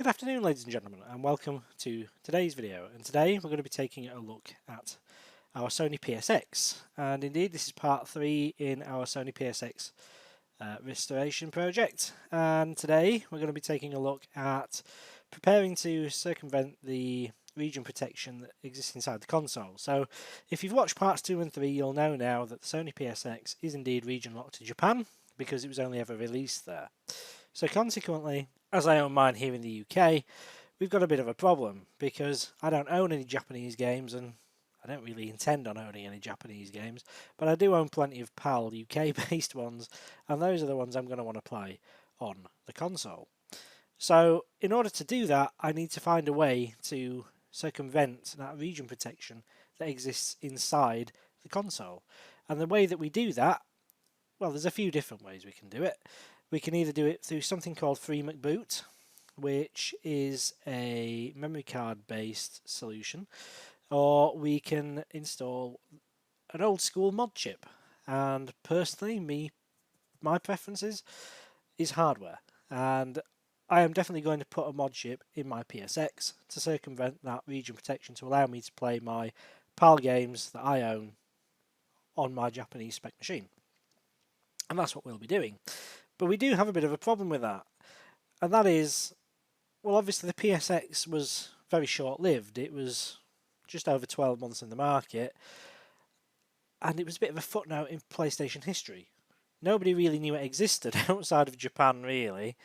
Good afternoon, ladies and gentlemen, and welcome to today's video. And today we're going to be taking a look at our Sony PSX, and indeed this is part 3 in our Sony PSX restoration project. And today we're going to be taking a look at preparing to circumvent the region protection that exists inside the console. So if you've watched parts 2 and 3, you'll know now that the Sony PSX is indeed region locked to Japan because it was only ever released there. So consequently, as I own mine here in the UK, we've got a bit of a problem because I don't own any Japanese games and I don't really intend on owning any Japanese games, but I do own plenty of PAL UK based ones, and those are the ones I'm going to want to play on the console. So in order to do that, I need to find a way to circumvent that region protection that exists inside the console. And the way that we do that, well, there's a few different ways we can do it. We can either do it through something called FreeMcBoot, which is a memory card based solution, or we can install an old school mod chip. And personally, my preferences is hardware, and I am definitely going to put a mod chip in my PSX to circumvent that region protection to allow me to play my PAL games that I own on my Japanese spec machine. And that's what we'll be doing. But we do have a bit of a problem with that, and that is, well, obviously the PSX was very short-lived. It was just over 12 months in the market, and it was a bit of a footnote in PlayStation history. Nobody really knew it existed outside of Japan, really.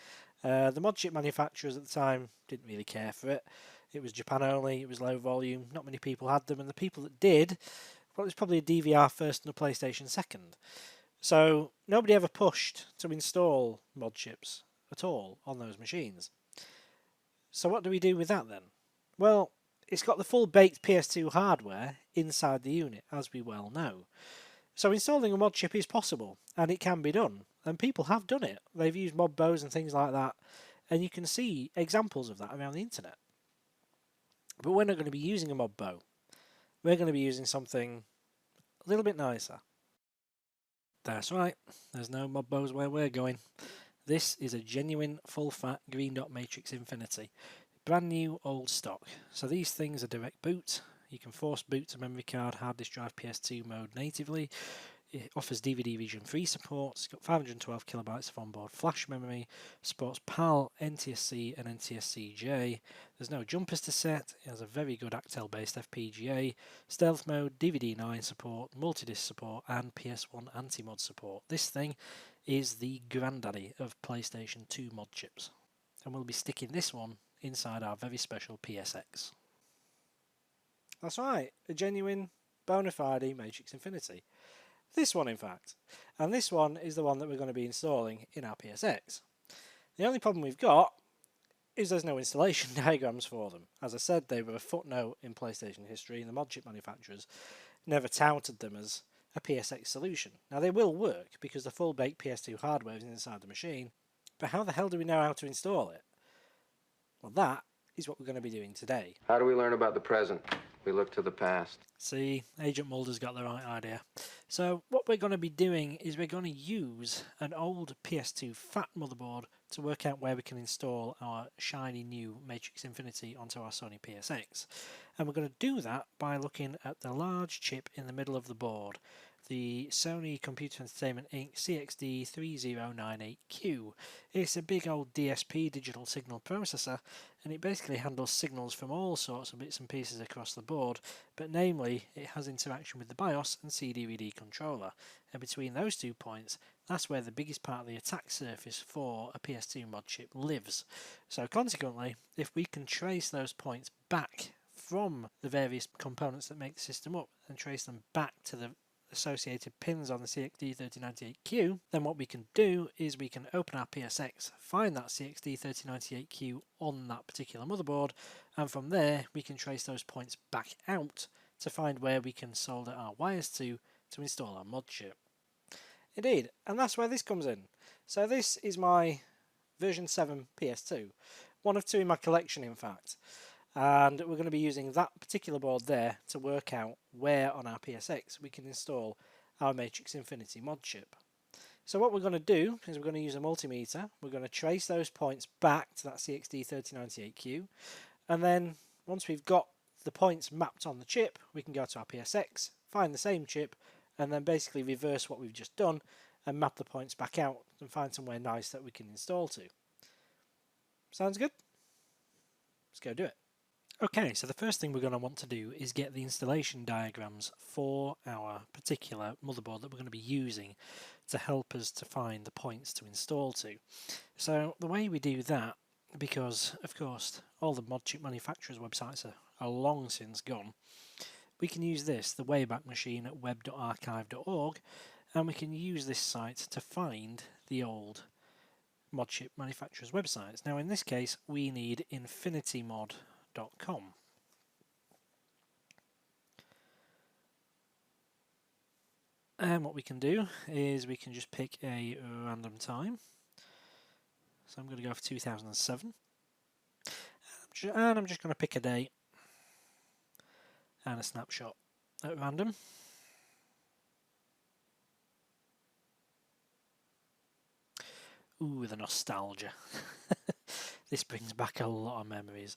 The mod chip manufacturers at the time didn't really care for it. It was Japan only, it was low volume, not many people had them, and the people that did, well, it was probably a DVR first and a PlayStation second. So nobody ever pushed to install mod chips at all on those machines. So what do we do with that then? Well, it's got the full baked PS2 hardware inside the unit, as we well know. So installing a mod chip is possible, and it can be done, and people have done it. They've used mod bows and things like that, and you can see examples of that around the internet. But we're not going to be using a mod bow. We're going to be using something a little bit nicer. That's right, there's no mod bows where we're going. This is a genuine full-fat green dot matrix Infinity. Brand new old stock. So these things are direct boot. You can force boot to memory card, hard disk drive PS2 mode natively. It offers DVD region 3 support. It's got 512 kilobytes of onboard flash memory. Supports PAL, NTSC and NTSC-J. There's no jumpers to set. It has a very good Actel based FPGA. Stealth mode, DVD9 support, multi-disc support and PS1 anti-mod support. This thing is the granddaddy of PlayStation 2 mod chips. And we'll be sticking this one inside our very special PSX. That's right, a genuine bona fide Matrix Infinity. This one, in fact. And this one is the one that we're going to be installing in our PSX. The only problem we've got is there's no installation diagrams for them. As I said, they were a footnote in PlayStation history, and the mod chip manufacturers never touted them as a PSX solution. Now, they will work because the full-baked PS2 hardware is inside the machine, but how the hell do we know how to install it? Well, that is what we're going to be doing today. How do we learn about the present? We look to the past. See, Agent Mulder's got the right idea. So what we're going to be doing is we're going to use an old PS2 fat motherboard to work out where we can install our shiny new Matrix Infinity onto our Sony PSX. And we're going to do that by looking at the large chip in the middle of the board, the Sony Computer Entertainment Inc. CXD3098Q. It's a big old DSP, digital signal processor, and it basically handles signals from all sorts of bits and pieces across the board, but namely it has interaction with the BIOS and CD-RD controller, and between those 2 points, that's where the biggest part of the attack surface for a PS2 mod chip lives. So consequently, if we can trace those points back from the various components that make the system up and trace them back to the associated pins on the CXD3098Q, then what we can do is we can open our PSX, find that CXD3098Q on that particular motherboard, and from there we can trace those points back out to find where we can solder our wires to install our mod chip. Indeed, and that's where this comes in. So this is my version 7 PS2, one of 2 in my collection in fact. And we're going to be using that particular board there to work out where on our PSX we can install our Matrix Infinity mod chip. So what we're going to do is we're going to use a multimeter. We're going to trace those points back to that CXD3098Q, and then once we've got the points mapped on the chip, we can go to our PSX, find the same chip, and then basically reverse what we've just done and map the points back out and find somewhere nice that we can install to. Sounds good? Let's go do it. Okay, so the first thing we're going to want to do is get the installation diagrams for our particular motherboard that we're going to be using to help us to find the points to install to. So the way we do that, because of course all the mod chip manufacturers' websites are long since gone, we can use this, the Wayback Machine at web.archive.org, and we can use this site to find the old mod chip manufacturers' websites. Now in this case we need infinitymod.com. And what we can do is we can just pick a random time. So I'm going to go for 2007. And I'm just going to pick a date and a snapshot at random. Ooh, the nostalgia. This brings back a lot of memories.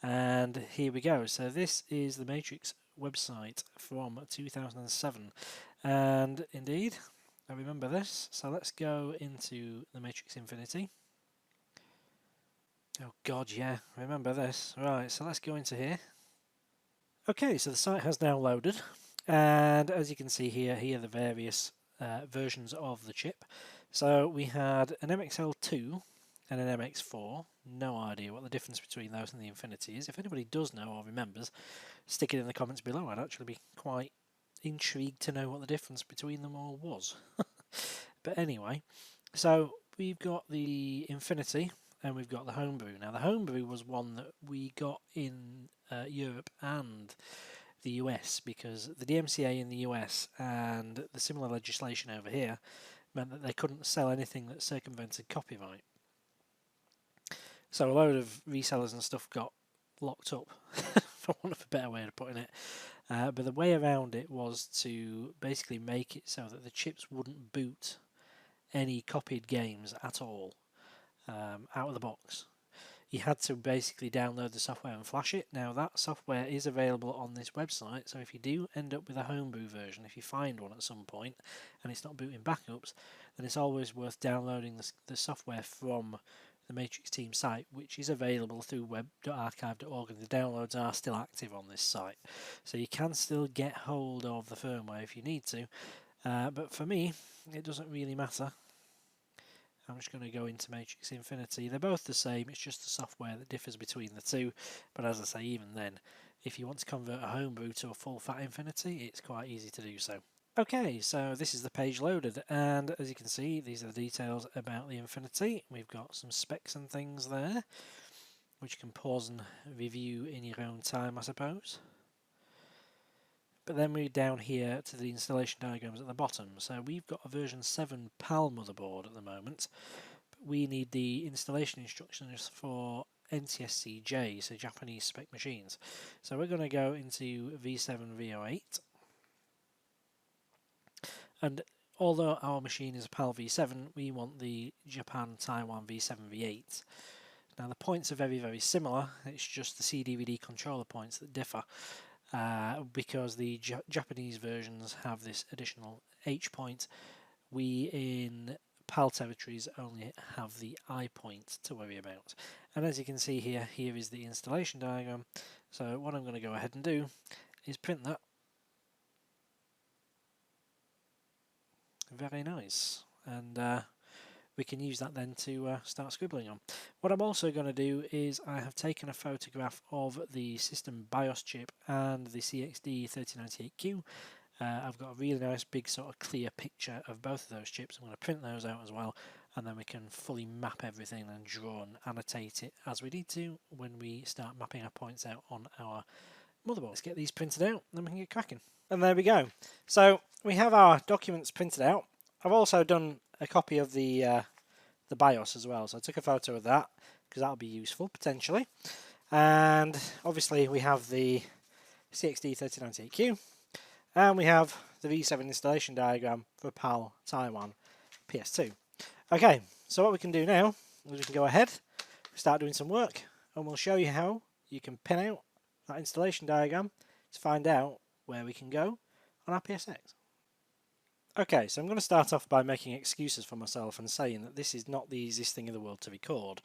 And here we go. So this is the Matrix website from 2007. And indeed, I remember this. So let's go into the Matrix Infinity. Oh god, yeah, remember this. Right, so let's go into here. Okay, so the site has now loaded. And as you can see here are the various versions of the chip. So we had an MXL2 and an MX4. No idea what the difference between those and the Infinity is. If anybody does know or remembers, stick it in the comments below. I'd actually be quite intrigued to know what the difference between them all was. But anyway, so we've got the Infinity and we've got the Homebrew. Now the Homebrew was one that we got in Europe and the US, because the DMCA in the US and the similar legislation over here meant that they couldn't sell anything that circumvented copyright. So a load of resellers and stuff got locked up, for want of a better way of putting it. But the way around it was to basically make it so that the chips wouldn't boot any copied games at all out of the box. You had to basically download the software and flash it. Now that software is available on this website, so if you do end up with a homebrew version, if you find one at some point and it's not booting backups, then it's always worth downloading the software from the Matrix team site, which is available through web.archive.org, and the downloads are still active on this site, so you can still get hold of the firmware if you need to, but for me it doesn't really matter. I'm just going to go into Matrix Infinity. They're both the same, it's just the software that differs between the two, but as I say, even then, if you want to convert a homebrew to a full fat Infinity, it's quite easy to do so. Okay, so this is the page loaded, and as you can see, these are the details about the Infinity. We've got some specs and things there, which you can pause and review in your own time, I suppose. But then we're down here to the installation diagrams at the bottom. So we've got a version 7 PAL motherboard at the moment, but we need the installation instructions for NTSC-J, so Japanese spec machines. So we're going to go into V7 V08, and although our machine is a PAL V7, we want the Japan Taiwan V7 V8. Now the points are very, very similar, it's just the CD/DVD controller points that differ. Because the Japanese versions have this additional H point, we in PAL territories only have the I point to worry about. And as you can see here, here is the installation diagram. So what I'm going to go ahead and do is print that. Very nice. And we can use that then to start scribbling on. What I'm also going to do is I have taken a photograph of the system BIOS chip and the CXD3098Q. I've got a really nice big sort of clear picture of both of those chips. I'm going to print those out as well, and then we can fully map everything and draw and annotate it as we need to when we start mapping our points out on our motherboard. Let's get these printed out, then we can get cracking. And there we go. So we have our documents printed out. I've also done a copy of the BIOS as well, so I took a photo of that because that'll be useful potentially. And obviously we have the CXD3098Q, and we have the V7 installation diagram for PAL Taiwan PS2. Okay, so what we can do now is we can go ahead, start doing some work, and we'll show you how you can pin out that installation diagram to find out where we can go on our PSX. Okay, so I'm going to start off by making excuses for myself and saying that this is not the easiest thing in the world to record,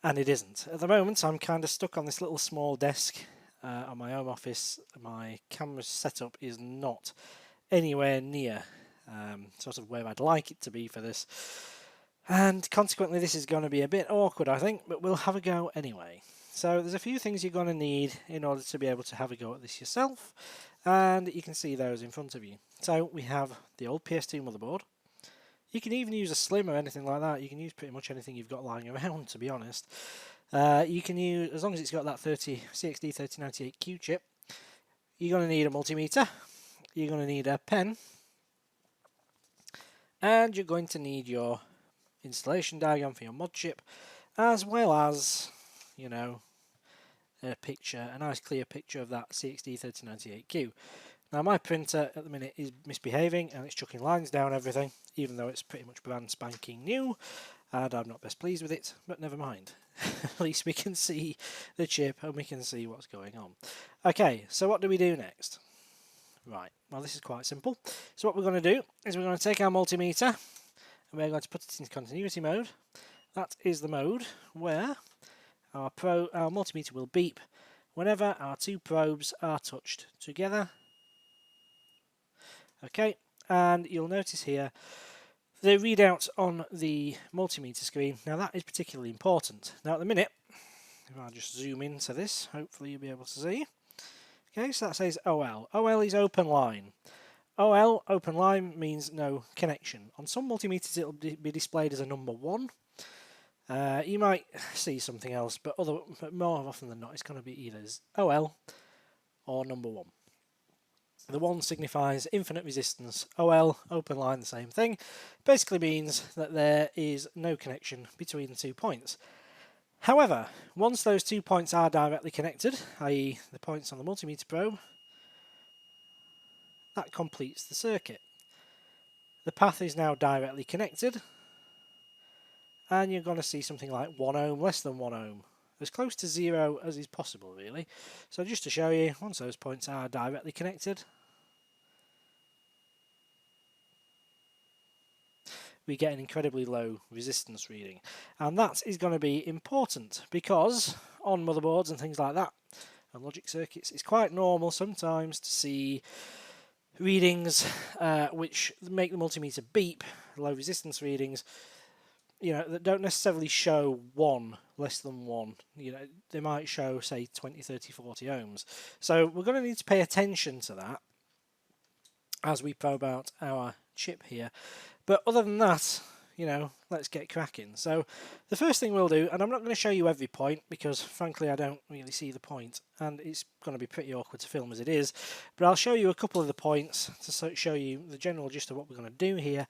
and it isn't. At the moment I'm kind of stuck on this little small desk on my home office. My camera setup is not anywhere near sort of where I'd like it to be for this, and consequently this is going to be a bit awkward, I think, but we'll have a go anyway. So there's a few things you're going to need in order to be able to have a go at this yourself, and you can see those in front of you. So we have the old PS2 motherboard. You can even use a Slim or anything like that. You can use pretty much anything you've got lying around, to be honest. You can use, as long as it's got that CXD3098Q chip, you're going to need a multimeter, you're going to need a pen, and you're going to need your installation diagram for your mod chip, as well as, you know, a nice clear picture of that CXD3098Q. Now my printer at the minute is misbehaving and it's chucking lines down everything, even though it's pretty much brand spanking new, and I'm not best pleased with it, but never mind. At least we can see the chip and we can see what's going on. Okay, so what do we do next? Right, well this is quite simple. So what we're going to do is we're going to take our multimeter and we're going to put it in continuity mode. That is the mode where our multimeter will beep whenever our two probes are touched together. Okay, and you'll notice here the readout on the multimeter screen. Now that is particularly important. Now at the minute, if I just zoom into this, hopefully you'll be able to see. Okay, so that says OL. OL is open line. OL, open line, means no connection. On some multimeters it will be displayed as a number 1. You might see something else, but more often than not it's going to be either OL or number 1. The 1 signifies infinite resistance. OL, open line, the same thing. Basically means that there is no connection between the 2 points. However, once those 2 points are directly connected, i.e. the points on the multimeter probe, that completes the circuit. The path is now directly connected, and you're going to see something like 1 ohm, less than 1 ohm. As close to 0 as is possible, really. So just to show you, once those points are directly connected, we get an incredibly low resistance reading. And that is going to be important because on motherboards and things like that, and logic circuits, it's quite normal sometimes to see readings which make the multimeter beep, low resistance readings, you know, that don't necessarily show 1, less than 1. You know, they might show, say, 20, 30, 40 ohms. So we're going to need to pay attention to that as we probe out our chip here. But other than that, you know, let's get cracking. So the first thing we'll do, and I'm not going to show you every point because frankly I don't really see the point and it's going to be pretty awkward to film as it is, but I'll show you a couple of the points to show you the general gist of what we're going to do here.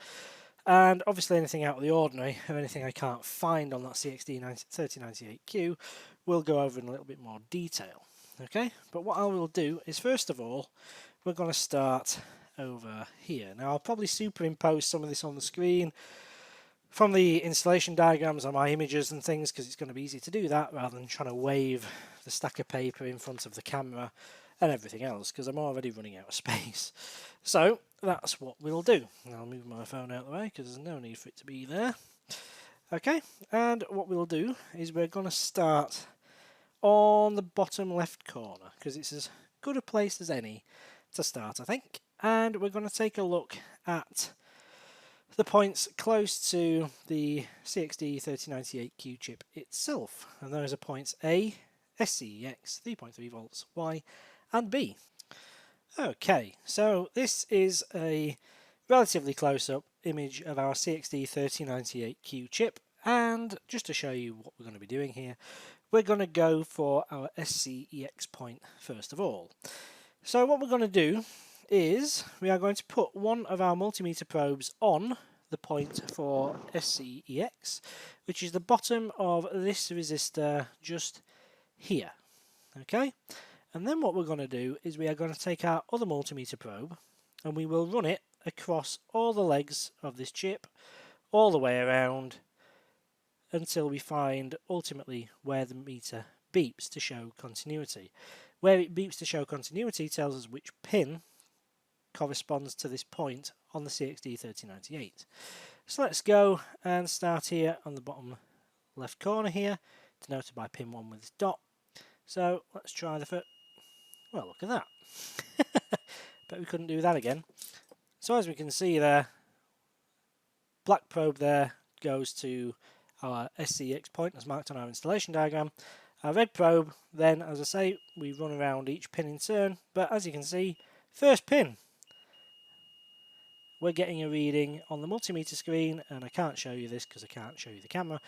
And obviously anything out of the ordinary, or anything I can't find on that CXD3098Q, we'll go over in a little bit more detail. Okay, but what I will do is, first of all, we're going to start over here. Now I'll probably superimpose some of this on the screen from the installation diagrams on my images and things, because it's going to be easy to do that rather than trying to wave the stack of paper in front of the camera and everything else, because I'm already running out of space. So that's what we'll do. I'll move my phone out of the way because there's no need for it to be there. Okay, and what we'll do is we're going to start on the bottom left corner because it's as good a place as any to start, I think. And we're going to take a look at the points close to the CXD3098Q chip itself, and those are points A, SCEX, 3.3 volts, Y, and B. Okay, so this is a relatively close-up image of our CXD3098Q chip, and just to show you what we're going to be doing here, we're going to go for our SCEX point first of all. So what we're going to do is we are going to put one of our multimeter probes on the point for SCEX, which is the bottom of this resistor just here. Okay, and then what we're going to do is we are going to take our other multimeter probe and we will run it across all the legs of this chip all the way around until we find ultimately where the meter beeps to show continuity. Where it beeps to show continuity tells us which pin corresponds to this point on the CXD3098. So let's go and start here on the bottom left corner here, denoted by pin 1 with this dot. So let's try the first. Well, look at that. But we couldn't do that again. So as we can see there, black probe there goes to our SCEX point as marked on our installation diagram. Our red probe, then, as I say, we run around each pin in turn, but as you can see, first pin, we're getting a reading on the multimeter screen, and I can't show you this because I can't show you the camera,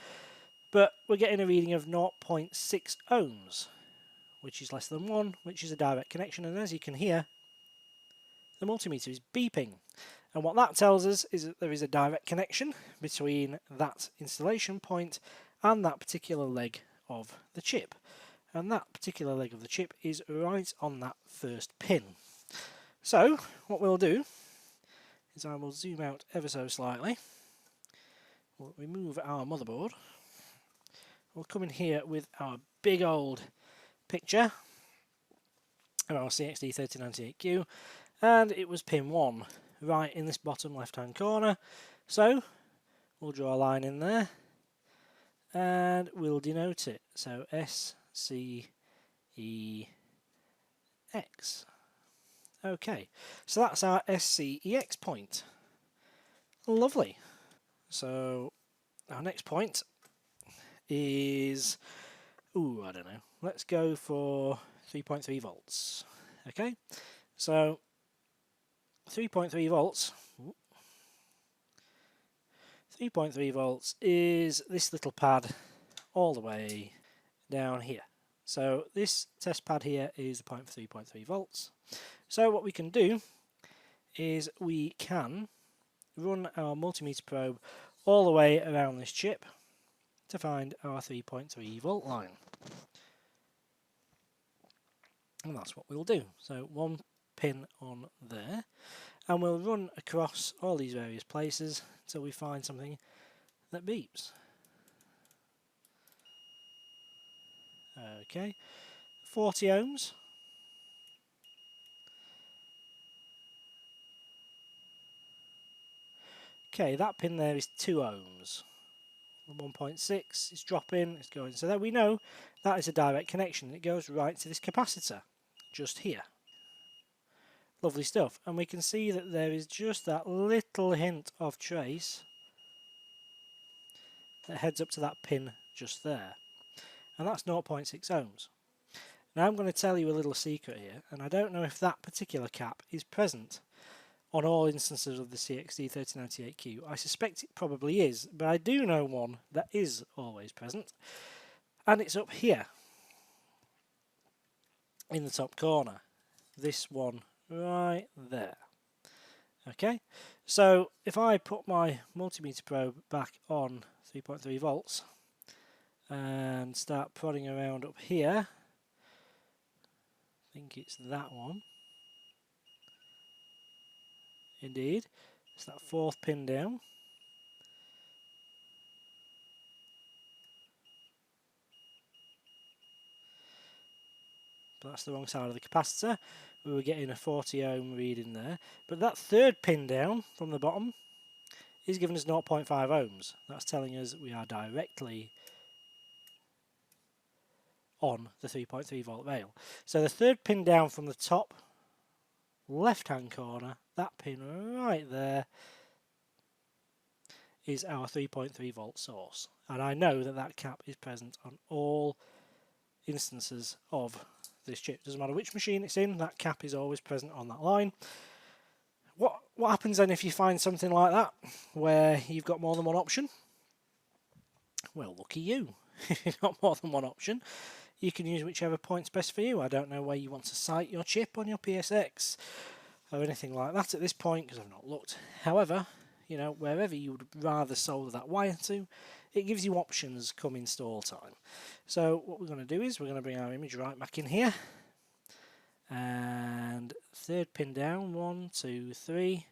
but we're getting a reading of 0.6 ohms, which is less than 1, which is a direct connection, and as you can hear, the multimeter is beeping. And what that tells us is that there is a direct connection between that installation point and that particular leg of the chip. And that particular leg of the chip is right on that first pin. So, what we'll do is I will zoom out ever so slightly. We'll remove our motherboard. We'll come in here with our big old picture of our CXD3098Q, and it was pin 1. Right in this bottom left hand corner, so we'll draw a line in there and we'll denote it, so SCEX. Okay, so that's our SCEX point. Lovely. So our next point is, I don't know, let's go for 3.3 volts. Okay, so 3.3 volts. 3.3 volts is this little pad all the way down here. So this test pad here is the point for 3.3 volts. So what we can do is we can run our multimeter probe all the way around this chip to find our 3.3 volt line. And that's what we'll do. So one pin on there, and we'll run across all these various places until we find something that beeps. Okay, 40 ohms. Okay, that pin there is 2 ohms. 1.6 is dropping, it's going, so that we know that is a direct connection. It goes right to this capacitor just here. Lovely stuff, and we can see that there is just that little hint of trace that heads up to that pin just there, and that's 0.6 ohms. Now I'm going to tell you a little secret here, and I don't know if that particular cap is present on all instances of the CXD3098Q. I suspect it probably is, but I do know one that is always present, and it's up here in the top corner. This one right there. Okay, so if I put my multimeter probe back on 3.3 volts and start prodding around up here, I think it's that one. Indeed, it's that fourth pin down. But that's the wrong side of the capacitor. We were getting a 40 ohm reading there. But that third pin down from the bottom is giving us 0.5 ohms. That's telling us we are directly on the 3.3 volt rail. So the third pin down from the top left hand corner, that pin right there, is our 3.3 volt source. And I know that that cap is present on all instances of this chip. Doesn't matter which machine it's in, that cap is always present on that line. What happens then if you find something like that where you've got more than one option? Well, lucky you. If you've got more than one option, you can use whichever point's best for you. I don't know where you want to site your chip on your PSX or anything like that at this point because I've not looked. However, you know, wherever you would rather solder that wire to, it gives you options come install time. So what we're going to do is we're going to bring our image right back in here, and third pin down, 1, 2, 3.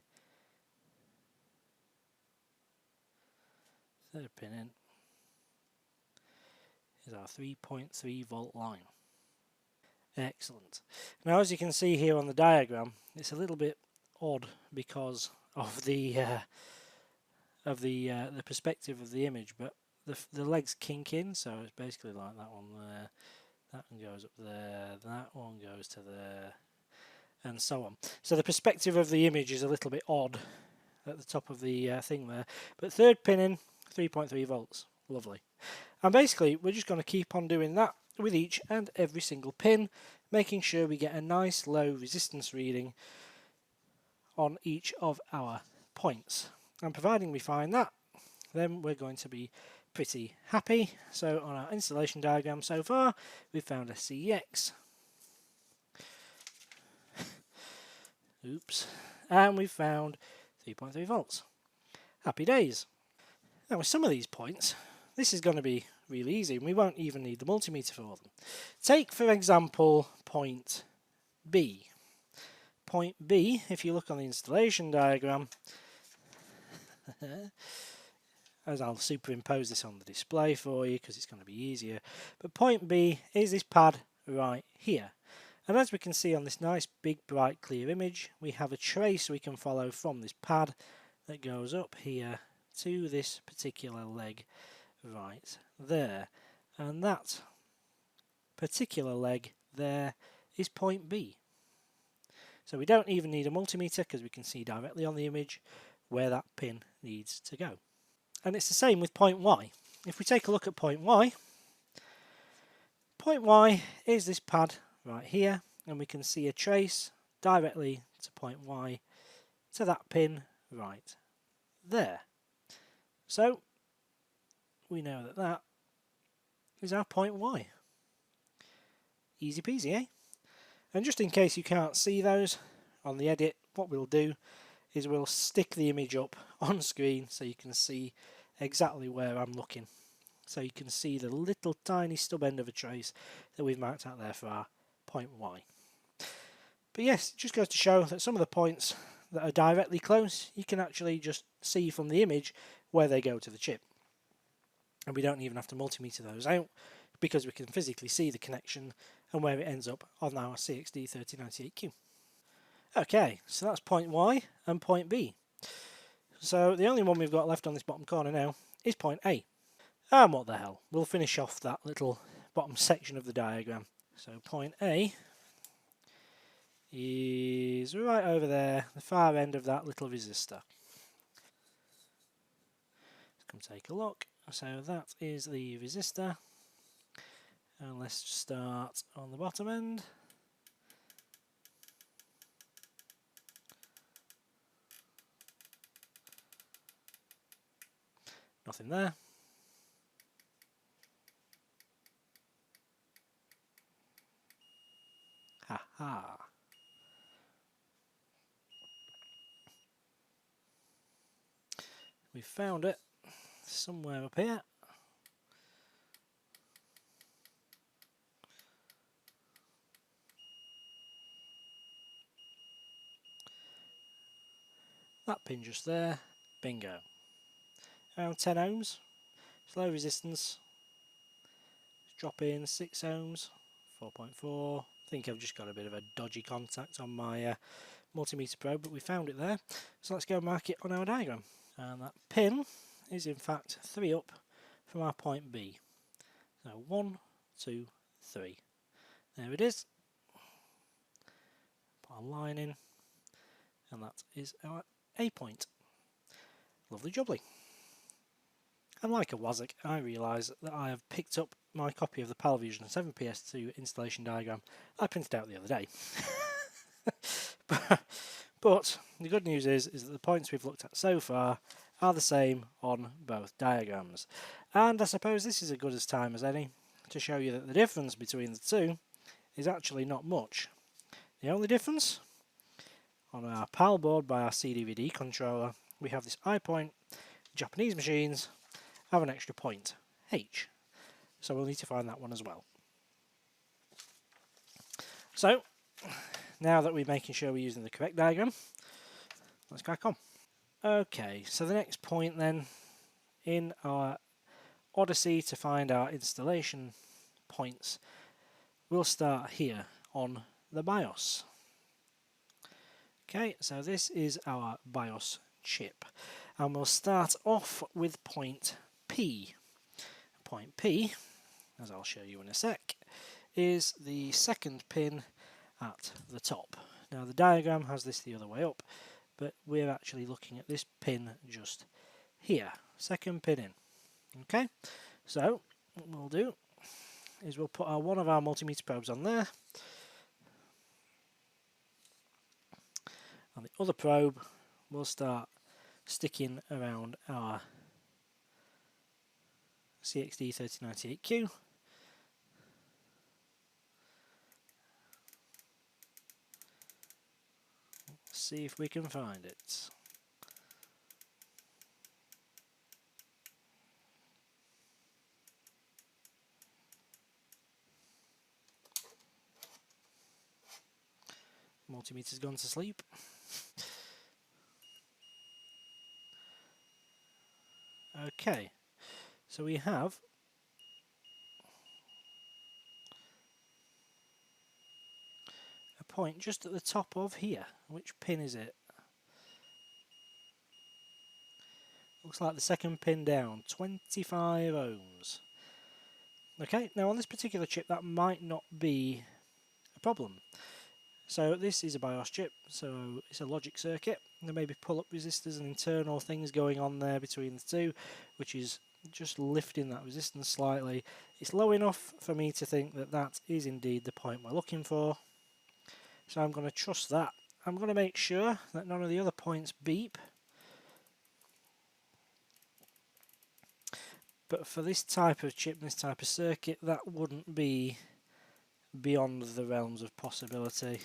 third pin in is our 3.3 volt line. Excellent. Now, as you can see here on the diagram, it's a little bit odd because of the perspective of the image, but the legs kink in, so it's basically like that one there, that one goes up there, that one goes to there, and so on. So the perspective of the image is a little bit odd at the top of the thing there, but third pin in, 3.3 volts, lovely. And basically we're just going to keep on doing that with each and every single pin, making sure we get a nice low resistance reading on each of our points. And providing we find that, then we're going to be pretty happy. So on our installation diagram so far, we've found a CX. Oops. And we've found 3.3 volts. Happy days. Now with some of these points, this is going to be really easy, and we won't even need the multimeter for them. Take, for example, point B. Point B, if you look on the installation diagram, as I'll superimpose this on the display for you because it's going to be easier, but point B is this pad right here. And as we can see on this nice big bright clear image, we have a trace we can follow from this pad that goes up here to this particular leg right there, and that particular leg there is point B. So we don't even need a multimeter because we can see directly on the image where that pin needs to go. And it's the same with point Y. If we take a look at point Y is this pad right here, and we can see a trace directly to point Y to that pin right there. So we know that that is our point Y. Easy peasy, eh? And just in case you can't see those on the edit, what we'll do is we'll stick the image up on screen so you can see exactly where I'm looking. So you can see the little tiny stub end of a trace that we've marked out there for our point Y. But yes, it just goes to show that some of the points that are directly close, you can actually just see from the image where they go to the chip. And we don't even have to multimeter those out because we can physically see the connection and where it ends up on our CXD3098Q. Okay, so that's point Y and point B. So the only one we've got left on this bottom corner now is point A. And what the hell, we'll finish off that little bottom section of the diagram. So point A is right over there, the far end of that little resistor. Let's come take a look. So that is the resistor, and let's start on the bottom end. Nothing there. Ha ha. We found it somewhere up here. That pin just there, bingo. Around 10 ohms, it's low resistance. Let's drop in 6 ohms, 4.4. I think I've just got a bit of a dodgy contact on my multimeter probe, but we found it there. So let's go mark it on our diagram. And that pin is in fact 3 up from our point B. So 1, 2, 3. There it is. Put a line in, and that is our A point. Lovely jubbly. And like a wazzock, I realise that I have picked up my copy of the PALVision 7 PS2 installation diagram I printed out the other day. But the good news is that the points we've looked at so far are the same on both diagrams. And I suppose this is as good a time as any to show you that the difference between the two is actually not much. The only difference, on our PAL board by our CDVD controller, we have this I point. Japanese machines have an extra point, H. So we'll need to find that one as well. So, now that we're making sure we're using the correct diagram, let's crack on. Okay, so the next point then in our odyssey to find our installation points, we'll start here on the BIOS. Okay, so this is our BIOS chip, and we'll start off with point P. Point P, as I'll show you in a sec, is the second pin at the top. Now the diagram has this the other way up, but we're actually looking at this pin just here, second pin in. Okay, so what we'll do is we'll put one of our multimeter probes on there, and the other probe will start sticking around our CXD3098Q. See if we can find it. Multimeter's gone to sleep. Okay, so we have a point just at the top of here. Which pin is it? Looks like the second pin down, 25 ohms. Okay, now on this particular chip that might not be a problem. So this is a BIOS chip, so it's a logic circuit. There may be pull-up resistors and internal things going on there between the two, which is just lifting that resistance slightly. It's low enough for me to think that that is indeed the point we're looking for. So I'm going to trust that. I'm going to make sure that none of the other points beep. But for this type of chip, this type of circuit, that wouldn't be beyond the realms of possibility.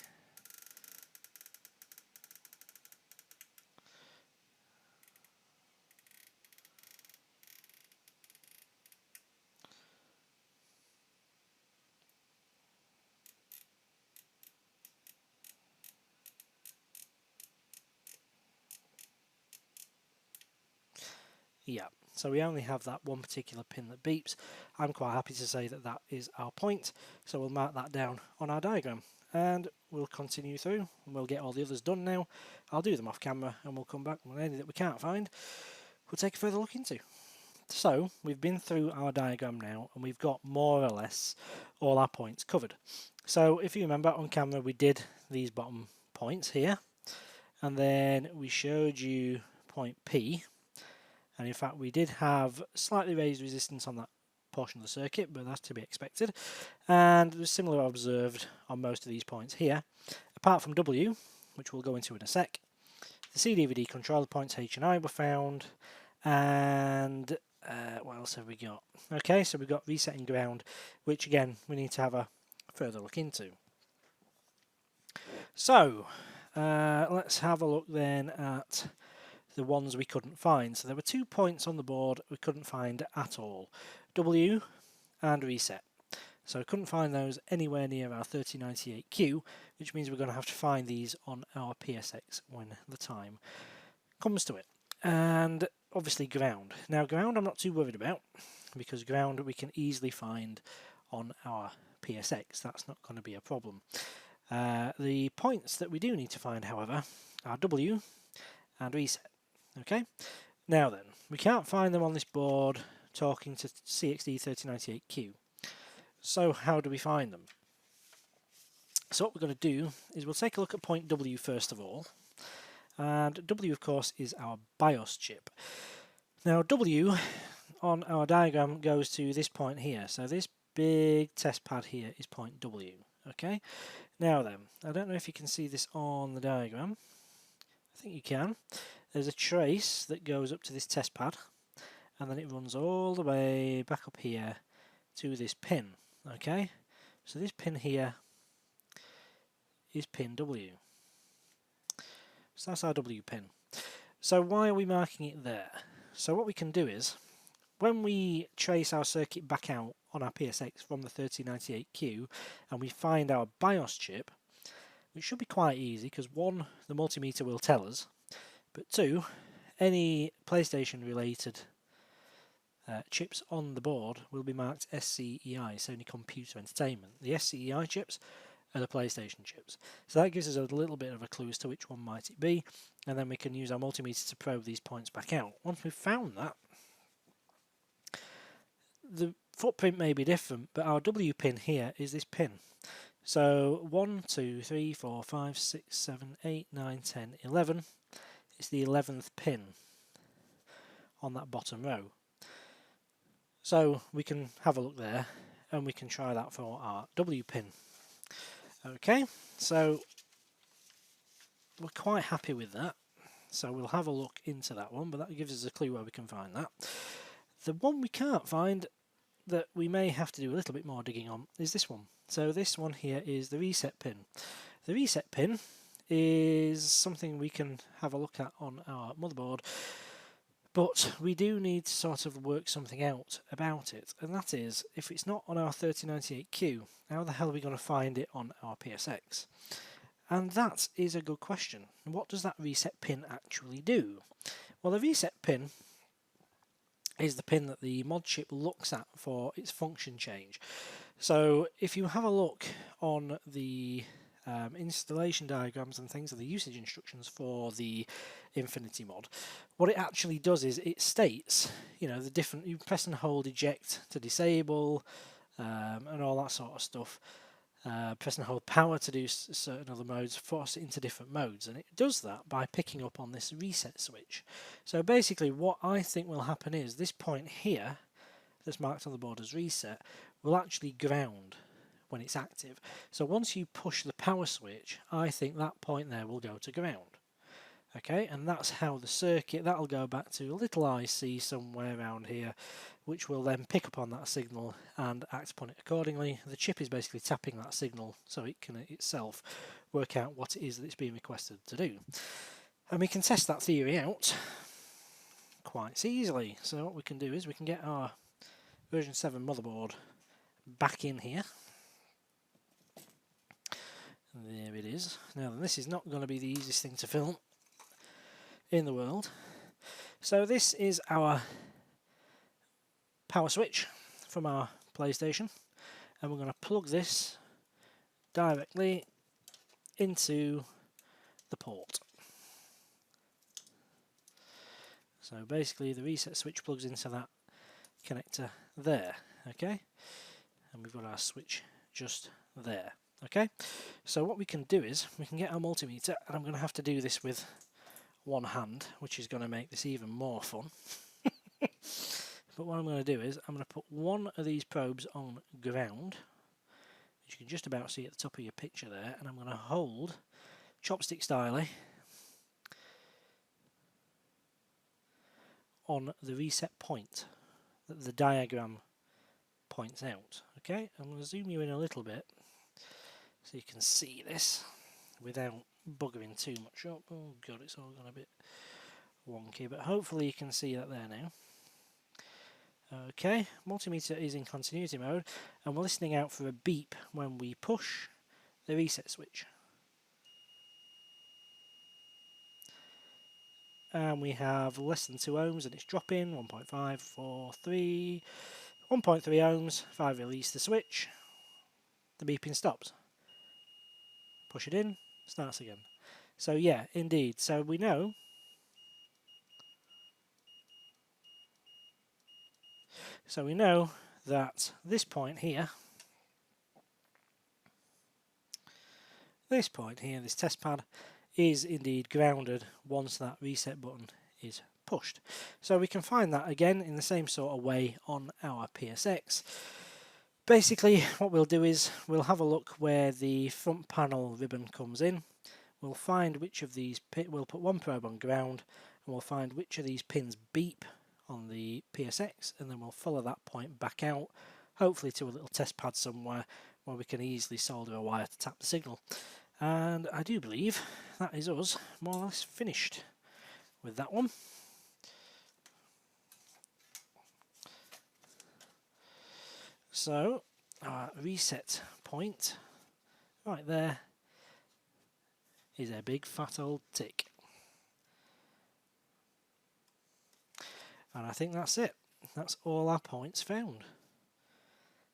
Yeah, so we only have that one particular pin that beeps. I'm quite happy to say that that is our point, so we'll mark that down on our diagram. And we'll continue through, and we'll get all the others done now. I'll do them off camera, and we'll come back with any that we can't find. We'll take a further look into. So, we've been through our diagram now, and we've got more or less all our points covered. So, if you remember, on camera we did these bottom points here, and then we showed you point P. And in fact, we did have slightly raised resistance on that portion of the circuit, but that's to be expected. And there's similar observed on most of these points here, apart from W, which we'll go into in a sec. The CD/DVD controller points H and I were found, and what else have we got? Okay, so we've got resetting ground, which again we need to have a further look into. So let's have a look then at the ones we couldn't find. So there were 2 points on the board we couldn't find at all, W and reset. So I couldn't find those anywhere near our 3098Q, which means we're going to have to find these on our PSX when the time comes to it. And obviously ground. Now ground I'm not too worried about, because ground we can easily find on our PSX. That's not going to be a problem. The points that we do need to find, however, are W and reset. Okay, now then, we can't find them on this board talking to CXD3098Q. So how do we find them? So what we're going to do is we'll take a look at point W first of all. And W, of course, is our BIOS chip. Now W on our diagram goes to this point here. So this big test pad here is point W. Okay, now then, I don't know if you can see this on the diagram. I think you can. There's a trace that goes up to this test pad, and then it runs all the way back up here to this pin. Okay, so this pin here is pin W. So that's our W pin. So why are we marking it there? So what we can do is, when we trace our circuit back out on our PSX from the 3098Q and we find our BIOS chip, which should be quite easy because 1, the multimeter will tell us, but 2, any PlayStation related chips on the board will be marked SCEI, Sony Computer Entertainment. The SCEI chips are the PlayStation chips. So that gives us a little bit of a clue as to which one might it be, and then we can use our multimeter to probe these points back out. Once we've found that, the footprint may be different, but our W pin here is this pin. So 1, 2, 3, 4, 5, 6, 7, 8, 9, 10, 11. It's the 11th pin on that bottom row. So we can have a look there and we can try that for our W pin. Okay, so we're quite happy with that. So we'll have a look into that one, but that gives us a clue where we can find that. The one we can't find that we may have to do a little bit more digging on is this one. So this one here is the reset pin. The reset pin is something we can have a look at on our motherboard, but we do need to sort of work something out about it, and that is, if it's not on our 3098Q, how the hell are we going to find it on our PSX? And that is a good question. What does that reset pin actually do? Well, the reset pin is the pin that the mod chip looks at for its function change. So if you have a look on the installation diagrams and things, and the usage instructions for the Infinity mod, what it actually does is it states, you know, the different, you press and hold eject to disable and all that sort of stuff. Press and hold power to do certain other modes, force it into different modes, and it does that by picking up on this reset switch. So basically what I think will happen is this point here that's marked on the board as reset will actually ground when it's active. So once you push the power switch, I think that point there will go to ground. Okay, and that's how the circuit, that'll go back to a little IC somewhere around here, which will then pick up on that signal and act upon it accordingly. The chip is basically tapping that signal so it can itself work out what it is that it's being requested to do. And we can test that theory out quite easily. So what we can do is we can get our version 7 motherboard back in here. There it is. Now this is not going to be the easiest thing to film in the world. So this is our power switch from our PlayStation, and we're going to plug this directly into the port. So basically the reset switch plugs into that connector there, okay, and we've got our switch just there. Okay, so what we can do is we can get our multimeter, and I'm going to have to do this with one hand, which is going to make this even more fun. But what I'm going to do is I'm going to put one of these probes on ground, which you can just about see at the top of your picture there, and I'm going to hold chopstick style on the reset point that the diagram points out. Okay, I'm going to zoom you in a little bit so you can see this without buggering too much up. Oh god, it's all gone a bit wonky, but hopefully you can see that there now. Okay, multimeter is in continuity mode, and we're listening out for a beep when we push the reset switch. And we have less than 2 ohms and it's dropping, 1.5, 4, 3, 1.3 ohms. If I release the switch, the beeping stops. Push it in, starts again. So yeah, indeed. So we know that this point here, this test pad, is indeed grounded once that reset button is pushed. So we can find that again in the same sort of way on our PSX. Basically what we'll do is we'll have a look where the front panel ribbon comes in. We'll find which of these, we'll put one probe on ground, and we'll find which of these pins beep on the PSX, and then we'll follow that point back out, hopefully to a little test pad somewhere where we can easily solder a wire to tap the signal. And I do believe that is us more or less finished with that one. So our reset point right there is a big fat old tick. And I think that's it. that's all our points found.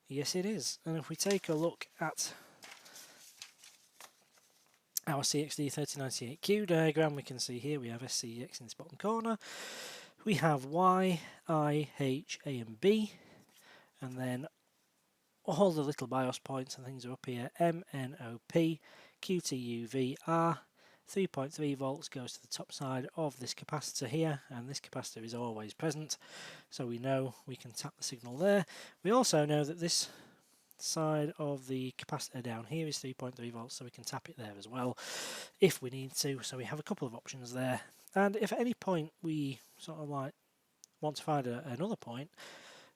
Yes, it is. And if we take a look at our CXD3098Q diagram, we can see here we have SCEX in this bottom corner. We have Y, I, H, A and B, and then all the little BIOS points and things are up here. M, N, O, P, Q, T, U, V, R. 3.3 volts goes to the top side of this capacitor here, and this capacitor is always present, so we know we can tap the signal there. We also know that this side of the capacitor down here is 3.3 volts, so we can tap it there as well if we need to. So we have a couple of options there, and if at any point we sort of like want to find another point,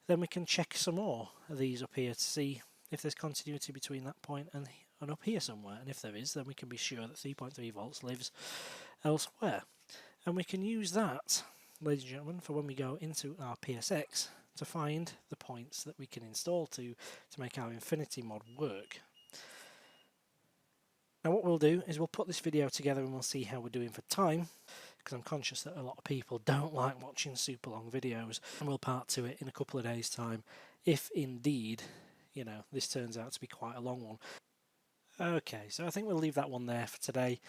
then we can check some more of these up here to see if there's continuity between that point and up here somewhere, and if there is, then we can be sure that 3.3 volts lives elsewhere, and we can use that, ladies and gentlemen, for when we go into our PSX to find the points that we can install to make our Infinity mod work. Now what we'll do is we'll put this video together and we'll see how we're doing for time, because I'm conscious that a lot of people don't like watching super long videos, and we'll part to it in a couple of days time if indeed, you know, this turns out to be quite a long one. Okay, so I think we'll leave that one there for today.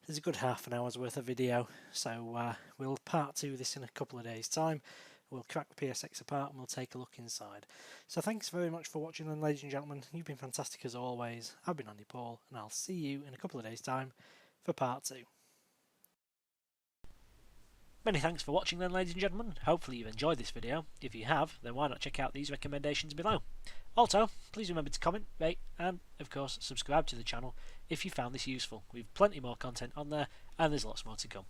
There's a good half an hour's worth of video, so we'll part to this in a couple of days time. We'll crack the PSX apart and we'll take a look inside. So thanks very much for watching then, ladies and gentlemen. You've been fantastic as always. I've been Andy Paul, and I'll see you in a couple of days time for part 2. Many thanks for watching then, ladies and gentlemen. Hopefully you've enjoyed this video. If you have, then why not check out these recommendations below. Also, please remember to comment, rate and, of course, subscribe to the channel if you found this useful. We've plenty more content on there and there's lots more to come.